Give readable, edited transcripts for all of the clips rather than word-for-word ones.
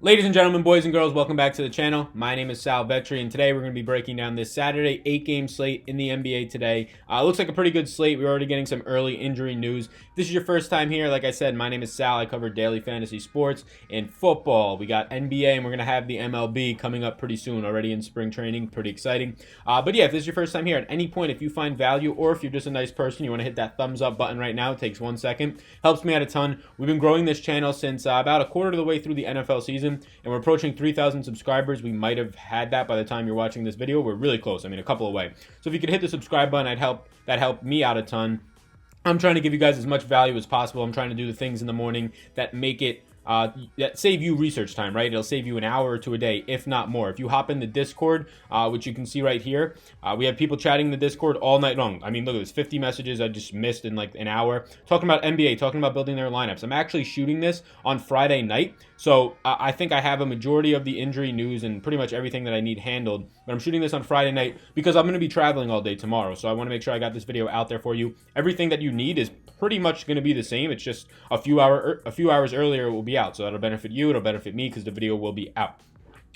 Ladies and gentlemen, boys and girls, welcome back to the channel. My name is Sal Vetri, and today we're going to be breaking down this Saturday 8-game slate in the NBA today. Looks like a pretty good slate. We're already getting some early injury news. If this is your first time here, like I said, my name is Sal. I cover daily fantasy sports and football. We got NBA, and we're going to have the MLB coming up pretty soon, already in spring training. Pretty exciting. But yeah, if this is your first time here, at any point, if you find value or if you're just a nice person, you want to hit that thumbs up button right now. It takes 1 second. Helps me out a ton. We've been growing this channel since about a quarter of the way through the NFL season, and we're approaching 3,000 subscribers. We might have had that by the time you're watching this video. We're really close. I mean, a couple away. So if you could hit the subscribe button, that helped me out a ton. I'm trying to give you guys as much value as possible. I'm trying to do the things in the morning that make it that save you research time, right? It'll save you an hour or two a day, if not more. If you hop in the Discord, which you can see right here, we have people chatting in the Discord all night long. I mean, look at this, 50 messages I just missed in like an hour, talking about NBA, talking about building their lineups. I'm actually shooting this on Friday night, so I think I have a majority of the injury news and pretty much everything that I need handled, but I'm shooting this on Friday night because I'm going to be traveling all day tomorrow, so I want to make sure I got this video out there for you. Everything that you need is pretty much going to be the same. It's just a few hours earlier it will be out, so that'll benefit you, it'll benefit me because the video will be out.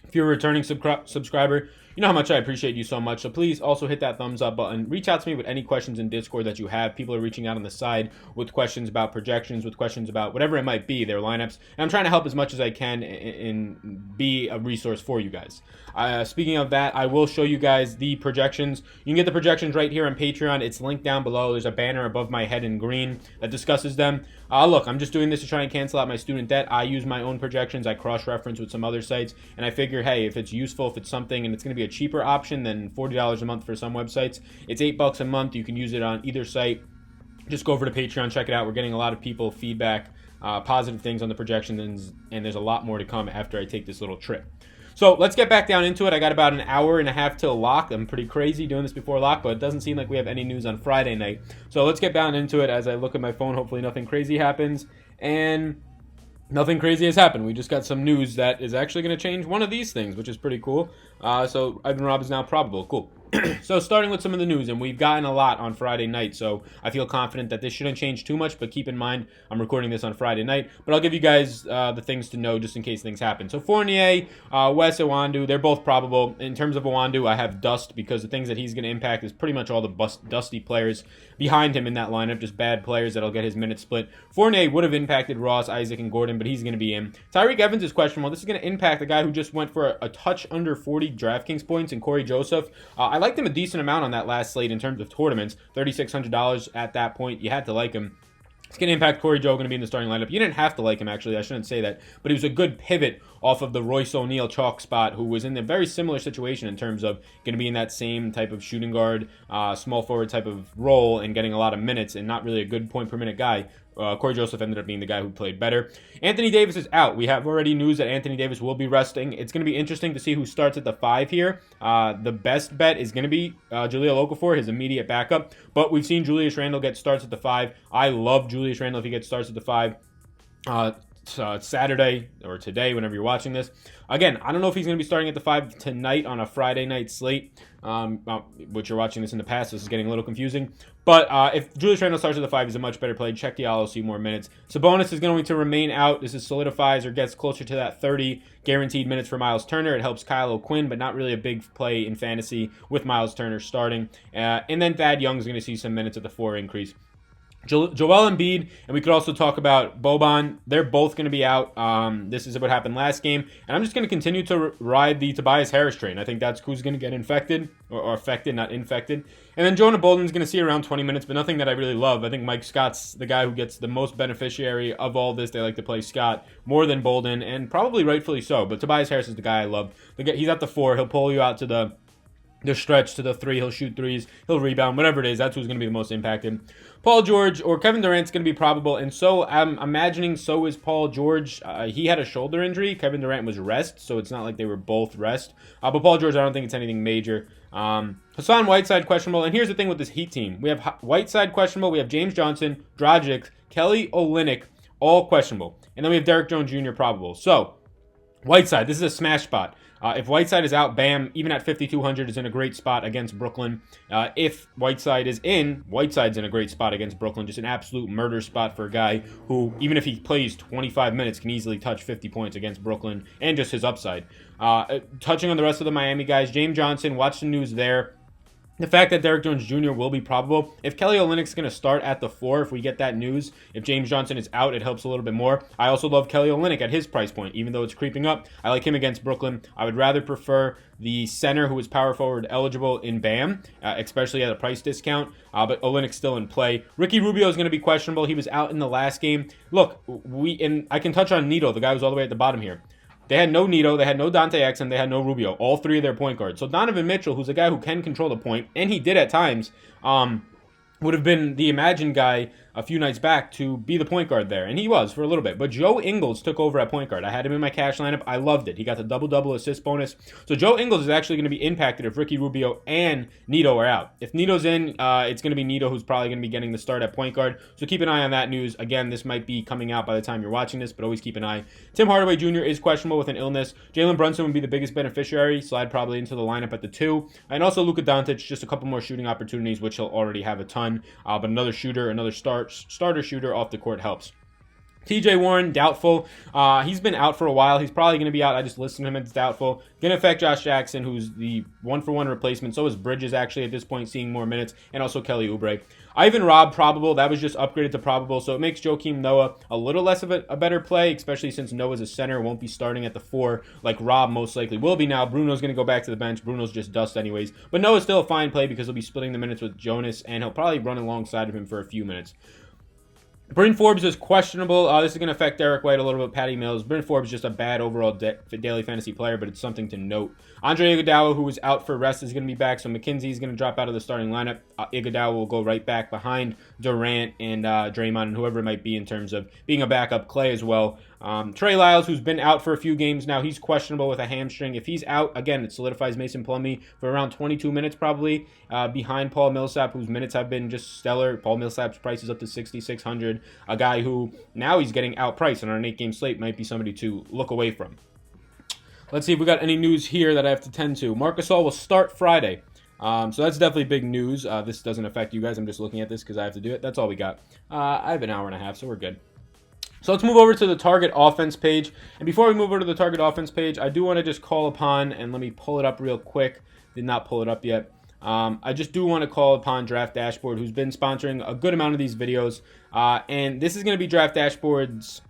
If you're a returning subscriber, you know how much I appreciate you so much, so please also hit that thumbs up button. Reach out to me with any questions in Discord that you have. People are reaching out on the side with questions about projections, with questions about whatever it might be, their lineups, and I'm trying to help as much as I can and be a resource for you guys. Speaking of that, I will show you guys the projections. You can get the projections right here on Patreon. It's linked down below. There's a banner above my head in green that discusses them. Look, I'm just doing this to try and cancel out my student debt. I use my own projections. I cross-reference with some other sites, and I figure, hey, if it's useful, if it's something, and it's going to be a cheaper option than $40 a month for some websites, it's $8 a month. You can use it on either site. Just go over to Patreon, check it out. We're getting a lot of people feedback, positive things on the projections, and there's a lot more to come after I take this little trip. So let's get back down into it. I got about an hour and a half till lock. I'm pretty crazy doing this before lock, but it doesn't seem like we have any news on Friday night. So let's get down into it as I look at my phone. Hopefully nothing crazy happens. And nothing crazy has happened. We just got some news that is actually going to change one of these things, which is pretty cool. So Ivan Robb is now probable. Cool. So starting with some of the news, and we've gotten a lot on Friday night, so I feel confident that this shouldn't change too much, but keep in mind, I'm recording this on Friday night, but I'll give you guys the things to know just in case things happen. So Fournier, Wes Iwundu, they're both probable. In terms of Iwundu, I have Dust because the things that he's going to impact is pretty much all the dusty players behind him in that lineup, just bad players that'll get his minutes split. Fournier would have impacted Ross, Isaac, and Gordon, but he's going to be in. Tyreek Evans is questionable. This is going to impact the guy who just went for a touch under 40 Draftkings points in Corey Joseph. I liked him a decent amount on that last slate in terms of tournaments, $3,600 at that point. You had to like him. It's going to impact Corey Joe, going to be in the starting lineup. You didn't have to like him, actually. I shouldn't say that. But he was a good pivot off of the Royce O'Neal chalk spot, who was in a very similar situation in terms of going to be in that same type of shooting guard, small forward type of role and getting a lot of minutes and not really a good point per minute guy. Corey Joseph ended up being the guy who played better. Anthony Davis is out. We have already news that Anthony Davis will be resting. It's going to be interesting to see who starts at the 5 here. The best bet is going to be Jahlil Okafor, his immediate backup. But we've seen Julius Randle get starts at the 5. I love Julius Randle if he gets starts at the 5. Saturday or today, whenever you're watching this. Again, I don't know if he's going to be starting at the 5 tonight on a Friday night slate, which you're watching this in the past. This is getting a little confusing. But if Julius Randle starts at the 5, he's a much better play. Check Diallo, see more minutes. Sabonis is going to remain out. This is solidifies or gets closer to that 30 guaranteed minutes for Miles Turner. It helps Kyle O'Quinn, but not really a big play in fantasy with Miles Turner starting. And then Thad Young is going to see some minutes at the 4 increase. Joel Embiid, and we could also talk about Boban. They're both going to be out. This is what happened last game. And I'm just going to continue to ride the Tobias Harris train. I think that's who's going to get infected, or affected, not infected. And then Jonah Bolden's going to see around 20 minutes, but nothing that I really love. I think Mike Scott's the guy who gets the most beneficiary of all this. They like to play Scott more than Bolden, and probably rightfully so. But Tobias Harris is the guy I love. He's at the 4. He'll pull you out to the stretch to the 3. He'll shoot threes. He'll rebound. Whatever it is, that's who's going to be the most impacted. Paul George or Kevin Durant's going to be probable, and so I'm imagining so is Paul George. He had a shoulder injury. Kevin Durant was rest, so it's not like they were both rest. But Paul George, I don't think it's anything major. Hassan Whiteside questionable, and here's the thing with this Heat team. We have Whiteside questionable. We have James Johnson, Dragic, Kelly Olynyk, all questionable. And then we have Derrick Jones Jr. probable. So Whiteside, this is a smash spot. If Whiteside is out, Bam, even at 5,200, is in a great spot against Brooklyn. If Whiteside is in, Whiteside's in a great spot against Brooklyn. Just an absolute murder spot for a guy who, even if he plays 25 minutes, can easily touch 50 points against Brooklyn, and just his upside. Touching on the rest of the Miami guys, James Johnson, watch the news there. The fact that Derrick Jones Jr. will be probable. If Kelly Olynyk's going to start at the 4, if we get that news, if James Johnson is out, it helps a little bit more. I also love Kelly Olynyk at his price point, even though it's creeping up. I like him against Brooklyn. I would rather prefer the center who is power forward eligible in Bam, especially at a price discount, but Olynyk's still in play. Ricky Rubio is going to be questionable. He was out in the last game. Look, I can touch on Nito, the guy who's all the way at the bottom here. They had no Nito, they had no Dante Exum, they had no Rubio. All three of their point guards. So Donovan Mitchell, who's a guy who can control the point, and he did at times, would have been the imagined guy a few nights back to be the point guard there. And he was for a little bit. But Joe Ingles took over at point guard. I had him in my cash lineup. I loved it. He got the double-double assist bonus. So Joe Ingles is actually going to be impacted if Ricky Rubio and Nito are out. If Nito's in, it's going to be Nito who's probably going to be getting the start at point guard. So keep an eye on that news. Again, this might be coming out by the time you're watching this, but always keep an eye. Tim Hardaway Jr. is questionable with an illness. Jalen Brunson would be the biggest beneficiary. Slide probably into the lineup at the 2. And also Luka Doncic, just a couple more shooting opportunities, which he'll already have a ton. But another shooter, another starter shooter off the court helps. TJ Warren, doubtful. He's been out for a while. He's probably going to be out. I just listed him as doubtful. Going to affect Josh Jackson, who's the one-for-one replacement. So is Bridges, actually, at this point, seeing more minutes. And also Kelly Oubre. Ivan Robb, probable. That was just upgraded to probable. So it makes Joakim Noah a little less of a better play, especially since Noah's a center, won't be starting at the 4 like Robb most likely will be now. Bruno's going to go back to the bench. Bruno's just dust anyways. But Noah's still a fine play because he'll be splitting the minutes with Jonas, and he'll probably run alongside of him for a few minutes. Bryn Forbes is questionable. This is going to affect Derek White a little bit. Patty Mills. Bryn Forbes is just a bad overall daily fantasy player, but it's something to note. Andre Iguodala, who was out for rest, is going to be back, so McKenzie is going to drop out of the starting lineup. Iguodala will go right back behind Durant and Draymond and whoever it might be in terms of being a backup. Clay as well. Trey Lyles, who's been out for a few games now, he's questionable with a hamstring. If he's out, again, it solidifies Mason Plumlee for around 22 minutes probably, behind Paul Millsap, whose minutes have been just stellar. Paul Millsap's price is up to $6,600. A guy who now he's getting outpriced on our 8-game slate might be somebody to look away from. Let's see if we got any news here that I have to tend to. Marc Gasol will start Friday. So that's definitely big news. This doesn't affect you guys. I'm just looking at this because I have to do it. That's all we got. I have an hour and a half, so we're good. So let's move over to the target offense page. And before we move over to the target offense page, I do want to just call upon, and let me pull it up real quick. Did not pull it up yet. I just do want to call upon Draft Dashboard, who's been sponsoring a good amount of these videos. And this is going to be Draft Dashboard's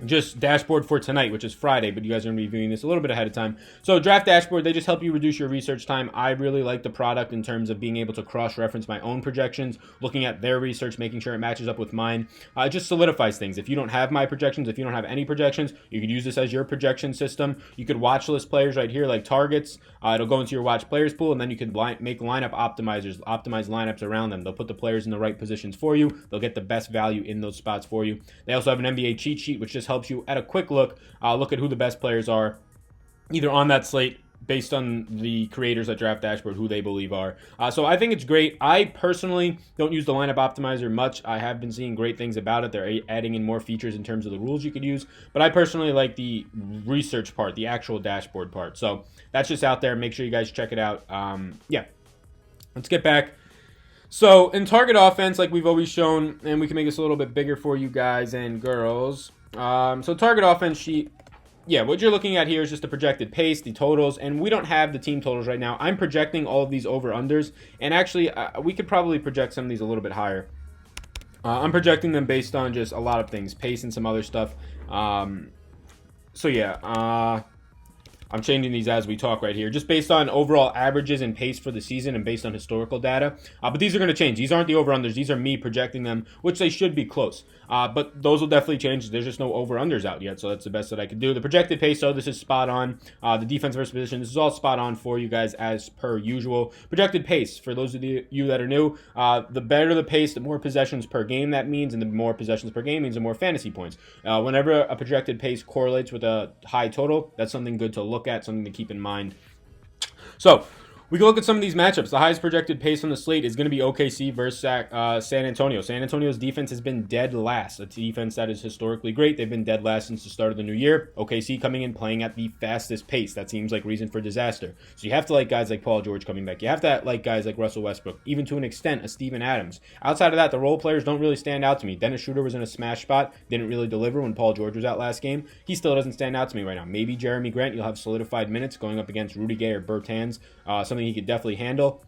just dashboard for tonight, which is Friday, but you guys are going to be viewing this a little bit ahead of time. So Draft Dashboard, they just help you reduce your research time. I really like the product in terms of being able to cross-reference my own projections, looking at their research, making sure it matches up with mine. It just solidifies things. If you don't have my projections, if you don't have any projections, you could use this as your projection system. You could watch list players right here like targets. It'll go into your watch players pool, and then you can make lineup optimizers, optimize lineups around them. They'll put the players in the right positions for you. They'll get the best value in those spots for you. They also have an NBA cheat sheet, which just helps you at a quick look at who the best players are, either on that slate, based on the creators at Draft Dashboard, who they believe are. So I think it's great. I personally don't use the lineup optimizer much. I have been seeing great things about it. They're adding in more features in terms of the rules you could use. But I personally like the research part, the actual dashboard part. So that's just out there. Make sure you guys check it out. Yeah, let's get back. So in target offense, like we've always shown, and we can make this a little bit bigger for you guys and girls. So target offense sheet, yeah, what you're looking at here is just the projected pace, the totals, and we don't have the team totals right now. I'm projecting all of these over-unders, and actually, we could probably project some of these a little bit higher. I'm projecting them based on just a lot of things, pace and some other stuff. So yeah, I'm changing these as we talk right here, just based on overall averages and pace for the season and based on historical data. But these are going to change. These aren't the over-unders. These are me projecting them, which they should be close. But those will definitely change. There's just no over-unders out yet, so that's the best that I could do. The projected pace, so this is spot on. The defense versus position, this is all spot on for you guys as per usual. Projected pace, for those of you that are new, the better the pace, the more possessions per game that means, and the more possessions per game means the more fantasy points. Whenever a projected pace correlates with a high total, that's something good to look at, something to keep in mind. So We can look at some of these matchups. The highest projected pace on the slate is going to be OKC versus San Antonio. San Antonio's defense has been dead last. A defense that is historically great. They've been dead last since the start of the new year. OKC coming in playing at the fastest pace. That seems like reason for disaster. So you have to like guys like Paul George coming back. You have to like guys like Russell Westbrook, even to an extent a Steven Adams. Outside of that, the role players don't really stand out to me. Dennis Schroeder was in a smash spot, didn't really deliver when Paul George was out last game. He still doesn't stand out to me right now. Maybe Jeremy Grant, you'll have solidified minutes going up against Rudy Gay or Bertans, something he could definitely handle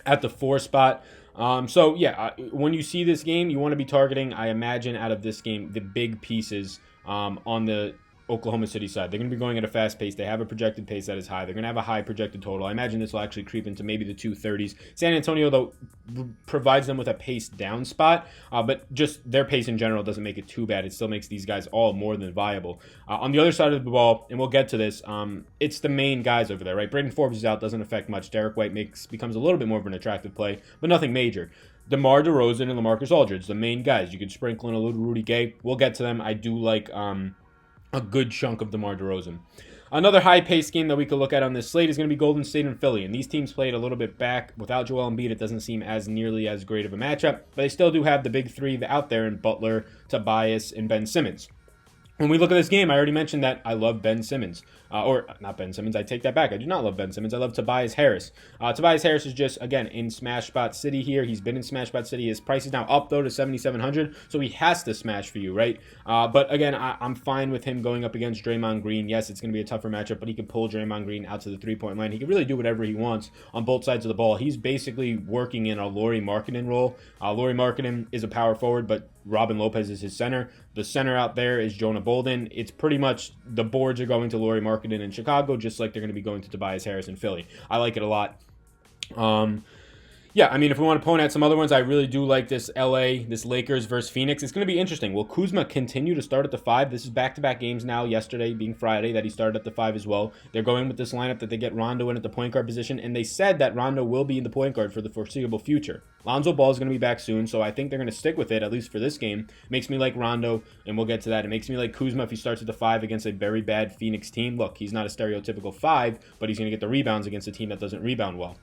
at the 4 spot. So yeah, when you see this game, you want to be targeting, I imagine, out of this game, the big pieces on the Oklahoma City side. They're going to be going at a fast pace. They have a projected pace that is high. They're going to have a high projected total. I imagine this will actually creep into maybe the 230s. San Antonio, though, provides them with a pace down spot, but just their pace in general doesn't make it too bad. It still makes these guys all more than viable. On the other side of the ball, and we'll get to this, it's the main guys over there, right? Braden Forbes is out, doesn't affect much. Derek White becomes a little bit more of an attractive play, but nothing major. DeMar DeRozan and LaMarcus Aldridge, the main guys. You could sprinkle in a little Rudy Gay. We'll get to them. I do like a good chunk of DeMar DeRozan. Another high-paced game that we could look at on this slate is going to be Golden State and Philly. And these teams played a little bit back. Without Joel Embiid, it doesn't seem as nearly as great of a matchup. But they still do have the big three out there in Butler, Tobias, and Ben Simmons. When we look at this game, I already mentioned that I love Ben Simmons. Or not Ben Simmons, I take that back. I do not love Ben Simmons. I love Tobias Harris. Tobias Harris is just, again, in Smash Spot City here. He's been in Smash Spot City. His price is now up, though, to $7,700, so he has to smash for you, right? But, again, I'm fine with him going up against Draymond Green. Yes, it's going to be a tougher matchup, but he can pull Draymond Green out to the three-point line. He can really do whatever he wants on both sides of the ball. He's basically working in a Lauri Markkanen role. Lauri Markkanen is a power forward, but Robin Lopez is his center. The center out there is Jonah Bolden. It's pretty much the boards are going to Lauri Markkanen in Chicago, just like they're going to be going to Tobias Harris in Philly. I like it a lot. Yeah, I mean, if we want to point out some other ones, I really do like this this Lakers versus Phoenix. It's going to be interesting. Will Kuzma continue to start at the 5? This is back-to-back games now, yesterday being Friday, that he started at the 5 as well. They're going with this lineup that they get Rondo in at the point guard position, and they said that Rondo will be in the point guard for the foreseeable future. Lonzo Ball is going to be back soon, so I think they're going to stick with it, at least for this game. Makes me like Rondo, and we'll get to that. It makes me like Kuzma if he starts at the 5 against a very bad Phoenix team. Look, he's not a stereotypical 5, but he's going to get the rebounds against a team that doesn't rebound well.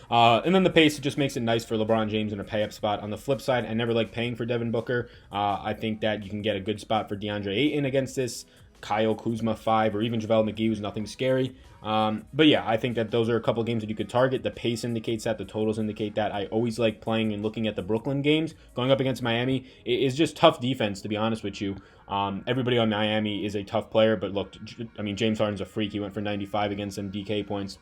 And then the pace, it just makes it nice for LeBron James in a pay-up spot. On the flip side, I never like paying for Devin Booker. I think that you can get a good spot for DeAndre Ayton against this. Kyle Kuzma 5, or even JaVale McGee was nothing scary. But yeah, I think that those are a couple games that you could target. The pace indicates that. The totals indicate that. I always like playing and looking at the Brooklyn games. Going up against Miami is just tough defense, to be honest with you. Everybody on Miami is a tough player, but look, I mean, James Harden's a freak. He went for 95 against some DK points.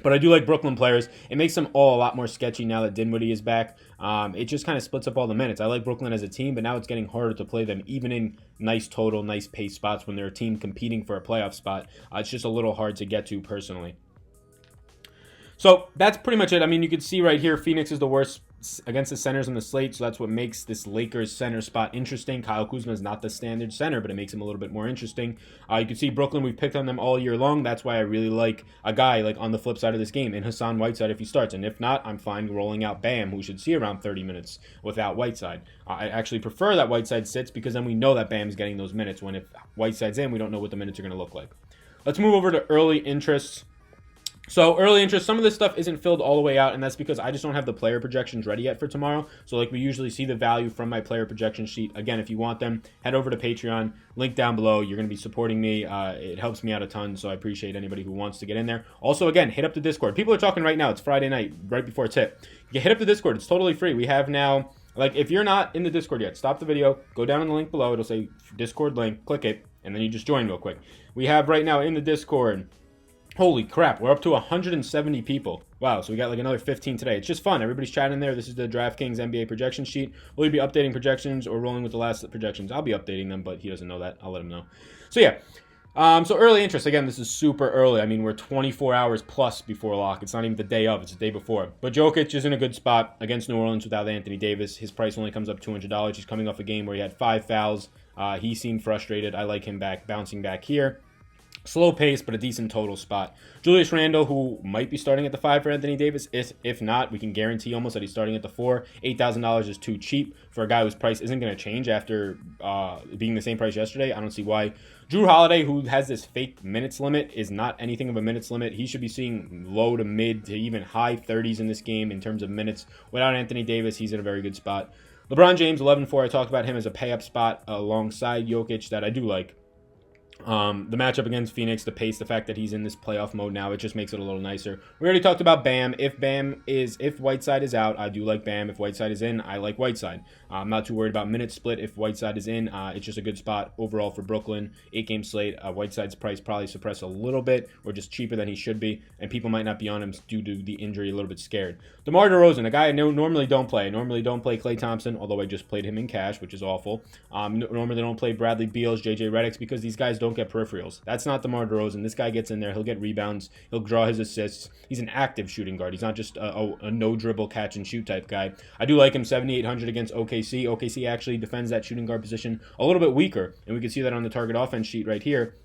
But I do like Brooklyn players. It makes them all a lot more sketchy now that Dinwiddie is back. It just kind of splits up all the minutes. I like Brooklyn as a team, but now it's getting harder to play them, even in nice total, nice pace spots when they're a team competing for a playoff spot. It's just a little hard to get to personally. So that's pretty much it. I mean, you can see right here, Phoenix is the worst against the centers on the slate, so that's what makes this Lakers center spot interesting. Kyle Kuzma is not the standard center, but it makes him a little bit more interesting. You can see Brooklyn, we've picked on them all year long. That's why I really like a guy like on the flip side of this game, in Hassan Whiteside if he starts. And if not, I'm fine rolling out Bam, who should see around 30 minutes without Whiteside. I actually prefer that Whiteside sits because then we know that Bam's getting those minutes, when if Whiteside's in, we don't know what the minutes are going to look like. Let's move over to early interests. So early interest, some of this stuff isn't filled all the way out, and that's because I just don't have the player projections ready yet for tomorrow. So like we usually see the value from my player projection sheet. Again, if you want them, head over to Patreon, link down below. You're going to be supporting me. It helps me out a ton, so I appreciate anybody who wants to get in there. Also, again, hit up the Discord. People are talking right now. It's Friday night, right before tip. You hit up the Discord. It's totally free. We have now, like if you're not in the Discord yet, stop the video, go down on the link below. It'll say Discord link, click it, and then you just join real quick. We have right now in the Discord, holy crap, we're up to 170 people. Wow, so we got like another 15 today. It's just fun. Everybody's chatting there. This is the Draftkings NBA projection sheet. Will you be updating projections or rolling with the last projections? I'll be updating them, but he doesn't know that. I'll let him know. So yeah, so early interest. Again, this is super early. I mean, we're 24 hours plus before lock. It's not even the day of. It's the day before. But Jokic is in a good spot against New Orleans without Anthony Davis. His price only comes up $200. He's coming off a game where he had 5 fouls. He seemed frustrated. I like him bouncing back here. Slow pace, but a decent total spot. Julius Randle, who might be starting at the 5 for Anthony Davis. If not, we can guarantee almost that he's starting at the 4. $8,000 is too cheap for a guy whose price isn't going to change after being the same price yesterday. I don't see why. Drew Holiday, who has this fake minutes limit, is not anything of a minutes limit. He should be seeing low to mid to even high 30s in this game in terms of minutes. Without Anthony Davis, he's in a very good spot. LeBron James, 11-4. I talked about him as a pay-up spot alongside Jokic that I do like. The matchup against Phoenix, the pace, the fact that he's in this playoff mode now, it just makes it a little nicer. We already talked about Bam. If Whiteside is out, I do like Bam. If Whiteside is in, I like Whiteside. I'm not too worried about minute split. If Whiteside is in, it's just a good spot overall for Brooklyn. 8-game slate. Whiteside's price probably suppressed a little bit, or just cheaper than he should be, and people might not be on him due to the injury, a little bit scared. DeMar DeRozan, a guy I normally don't play. I normally don't play Klay Thompson, although I just played him in cash, which is awful. Normally don't play Bradley Beals, JJ Redick, because these guys don't get peripherals. That's not DeMar DeRozan. This guy gets in there. He'll get rebounds. He'll draw his assists. He's an active shooting guard. He's not just a no-dribble catch-and-shoot type guy. I do like him 7,800 against OKC. OKC actually defends that shooting guard position a little bit weaker, and we can see that on the target offense sheet right here.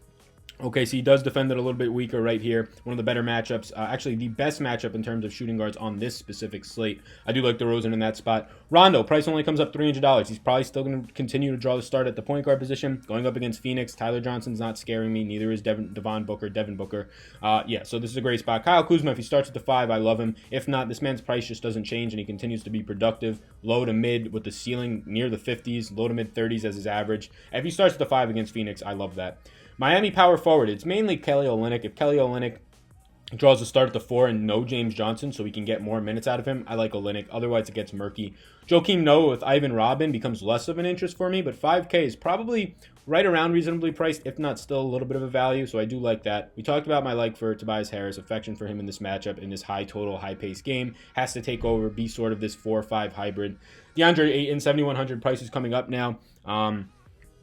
OKC does defend it a little bit weaker right here. One of the better matchups, actually the best matchup in terms of shooting guards on this specific slate. I do like DeRozan in that spot. Rondo, price only comes up $300. He's probably still going to continue to draw the start at the point guard position. Going up against Phoenix, Tyler Johnson's not scaring me. Neither is Devin Booker. Yeah, so this is a great spot. Kyle Kuzma, if he starts at the 5, I love him. If not, this man's price just doesn't change, and he continues to be productive. Low to mid with the ceiling near the 50s, low to mid 30s as his average. If he starts at the 5 against Phoenix, I love that. Miami power forward, it's mainly Kelly Olynyk. If Kelly Olynyk draws a start at the 4 and no James Johnson, so we can get more minutes out of him, I like Olynyk. Otherwise, it gets murky. Joakim Noah with Ivan Robin becomes less of an interest for me, but 5K is probably right around reasonably priced, if not still a little bit of a value, so I do like that. We talked about my like for Tobias Harris, affection for him in this matchup, in this high total, high-paced game. Has to take over, be sort of this 4 or 5 hybrid. DeAndre Ayton, 7,100 price is coming up now.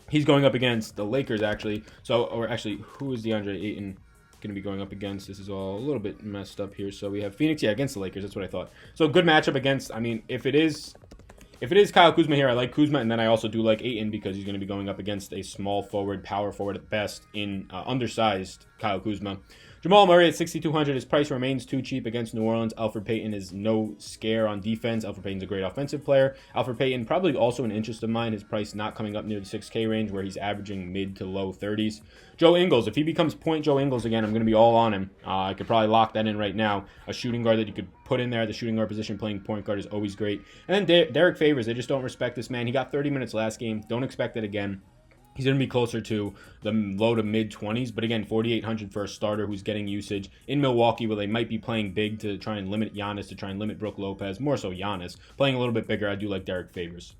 He's going up against the Lakers, actually. Who is DeAndre Ayton going to be going up against? This is all a little bit messed up here. So we have Phoenix, against the Lakers. That's what I thought. So good matchup against, if it is Kyle Kuzma here, I like Kuzma, and then I also do like Ayton because he's going to be going up against a small forward, power forward at best, in undersized Kyle Kuzma. Jamal Murray at 6,200. His price remains too cheap against New Orleans. Alfred Payton is no scare on defense. Alfred Payton's a great offensive player. Alfred Payton, probably also an interest of mine. His price not coming up near the 6K range where he's averaging mid to low 30s. Joe Ingles, if he becomes point Joe Ingles again, I'm going to be all on him. I could probably lock that in right now. A shooting guard that you could put in there at the shooting guard position playing point guard is always great. And then Derek Favors, they just don't respect this man. He got 30 minutes last game. Don't expect it again. He's going to be closer to the low to mid 20s, but again, 4,800 for a starter who's getting usage in Milwaukee, where they might be playing big to try and limit Giannis, to try and limit Brook Lopez, more so Giannis. Playing a little bit bigger, I do like Derek Favors.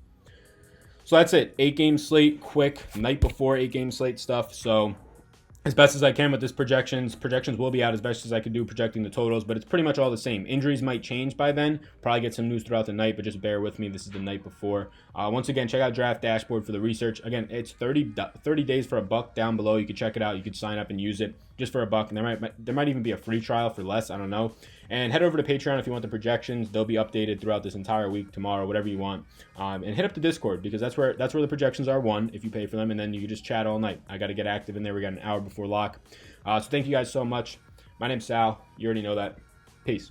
So that's it. 8-game slate, quick, night before 8-game slate stuff. So as best as I can with this projections will be out as best as I could do projecting the totals, but it's pretty much all the same. Injuries might change by then. Probably get some news throughout the night, but just bear with me. This is the night before. Once again, check out Draft Dashboard for the research. Again, it's 30 days for $1 down below. You can check it out. You could sign up and use it just for $1, and there might even be a free trial for less. I don't know. And head over to Patreon if you want the projections. They'll be updated throughout this entire week, tomorrow, whatever you want. And hit up the Discord, because that's where the projections are, if you pay for them, and then you can just chat all night. I got to get active in there. We got an hour before lock. So thank you guys so much. My name's Sal. You already know that. Peace.